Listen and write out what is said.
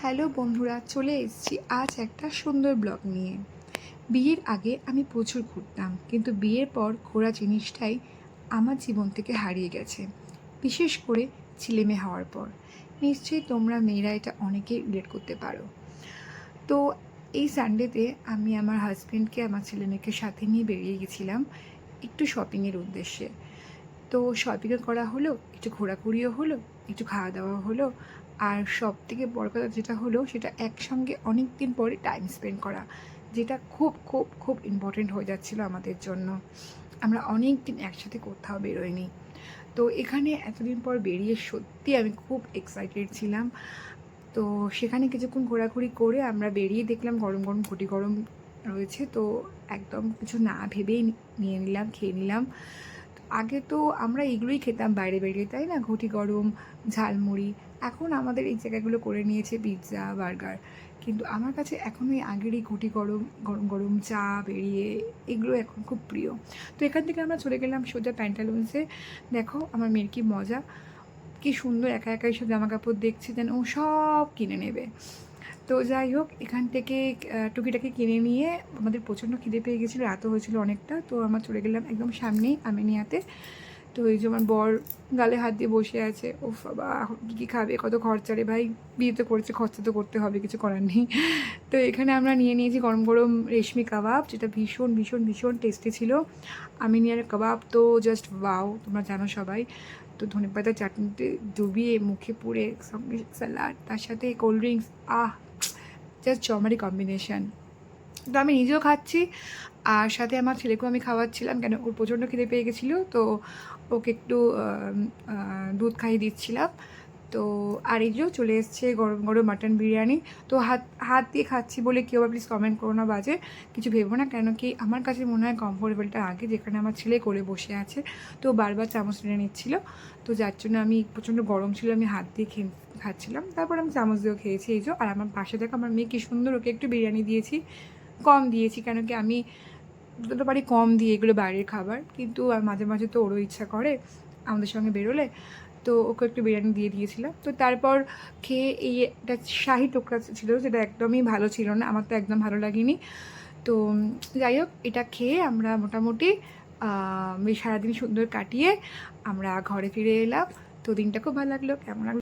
Hello বন্ধুরা, চলে এসেছি আজ একটা সুন্দর ব্লগ নিয়ে। বিয়ের আগে আমি প্রচুর ঘুরতাম, কিন্তু বিয়ের পর ঘোরা জিনিসটাই আমার জীবন থেকে হারিয়ে গেছে, বিশেষ করে ছেলেমেয়ে হওয়ার পর। নিশ্চয়ই তোমরা মেয়েরা এটা অনেকেই রিলেট করতে পারো। তো এই সানডেতে আমি আমার হাজব্যান্ডকে আমার ছেলেমেয়েকে সাথে নিয়ে বেরিয়ে গেছিলাম একটু শপিংয়ের উদ্দেশ্যে। তো শপিংও করা হলো, একটু ঘোরাঘুরিও হলো, একটু খাওয়া দাওয়া হলো, আর সব থেকে বড় কথা যেটা হলো সেটা একসঙ্গে অনেক দিন পরে টাইম স্পেন্ড করা, যেটা খুব খুব খুব ইম্পর্টেন্ট হয়ে যাচ্ছিলো আমাদের জন্য। আমরা অনেক দিন একসাথে কোথাও বেরোইনি। তো এখানে এতদিন পর বেরিয়ে সত্যি আমি খুব এক্সাইটেড ছিলাম। তো সেখানে কিছুক্ষণ ঘোরাঘুরি করে আমরা বেরিয়ে দেখলাম গরম গরম ঘটি গরম রয়েছে, তো একদম কিছু না ভেবেই নিয়ে নিলাম, খেয়ে নিলাম। আগে তো আমরা এগুলোই খেতাম বাইরে বেরিয়ে, তাই না? ঘটি গরম, ঝালমুড়ি। এখন আমাদের এই জায়গাগুলো করে নিয়েছে পিৎজা, বার্গার। কিন্তু আমার কাছে এখন ওই আগের এই ঘটি গরম গরম গরম চা বেরিয়ে এগুলো এখন খুব প্রিয়। তো এখান থেকে আমরা চলে গেলাম সোজা প্যান্টালুন্সে। দেখো আমার মেয়ের কি মজা, কি সুন্দর একা একা এইসব জামা কাপড় দেখছে, যেন ও সব কিনে নেবে। তো যাই হোক, এখান থেকে টুকিটাকি কিনে নিয়ে আমাদের প্রচণ্ড খিদে পেয়ে গেছিলো, রাতও হয়েছিল অনেকটা। তো আমরা চলে গেলাম একদম সামনেই আমিনিয়াতে। তো এই যে আমার বর গালে হাত দিয়ে বসে আছে, ও বাবা এখন কী খাবে, কত খরচা রে ভাই, বিয়ে তো করেছে, খরচা তো করতে হবে, কিছু করার নেই। তো এখানে আমরা নিয়ে নিয়েছি গরম গরম রেশমি কাবাব, যেটা ভীষণ ভীষণ ভীষণ টেস্টি ছিল। আমিনিয়ার কাবাব তো জাস্ট ওয়াও, তোমরা জানো সবাই। তো ধনেপাতা চাটনিতে ডুবিয়ে মুখে পুড়ে, সঙ্গে স্যালাড, তার সাথে কোল্ড ড্রিঙ্কস, জাস্ট জমারি কম্বিনেশান। তো আমি নিজেও খাচ্ছি, আর সাথে আমার ছেলেকেও আমি খাওয়াচ্ছিলাম, কেন ওর প্রচণ্ড খিদে পেয়ে গেছিলো। তো ওকে একটু দুধ খাইয়ে দিচ্ছিলাম। তো আর এই যে চলে এসছে গরম গরম মাটন বিরিয়ানি। তো হাত হাত দিয়ে খাচ্ছি বলে কেউ প্লিজ কমেন্ট করো না, বাজে কিছু ভেবো না, কেন কি আমার কাছে মনে হয় কমফোর্টেবলটা আগে, যেখানে আমার ছেলে কোলে বসে আছে, তো বারবার চামচ টেনে নিচ্ছিলো। তো যার জন্য আমি প্রচণ্ড গরম ছিল, আমি হাত দিয়ে খাচ্ছিলাম, তারপর আমি চামচ দিয়েও খেয়েছি। এই যে আর আমার পাশে দেখো আমার মেয়ে কি সুন্দর, ওকে একটু বিরিয়ানি দিয়েছি, কম দিয়েছি, কেন কি আমি যতটা পারি কম দিয়ে এগুলো বাইরের খাবার, কিন্তু আর মাঝে মাঝে তো ওরও ইচ্ছা করে আমাদের সঙ্গে বেরোলে, তো ওকে একটু বিরিয়ানি দিয়ে দিয়েছিলাম। তো তারপর খেয়ে এই একটা শাহি টোকরা ছিল, যেটা একদমই ভালো ছিল না, আমার তো একদম ভালো লাগেনি। তো যাই হোক, এটা খেয়ে আমরা মোটামুটি বেশ সারাদিন সুন্দর কাটিয়ে আমরা ঘরে ফিরে এলাম। তো দিনটা খুব ভালো লাগলো। কেমন লাগলো?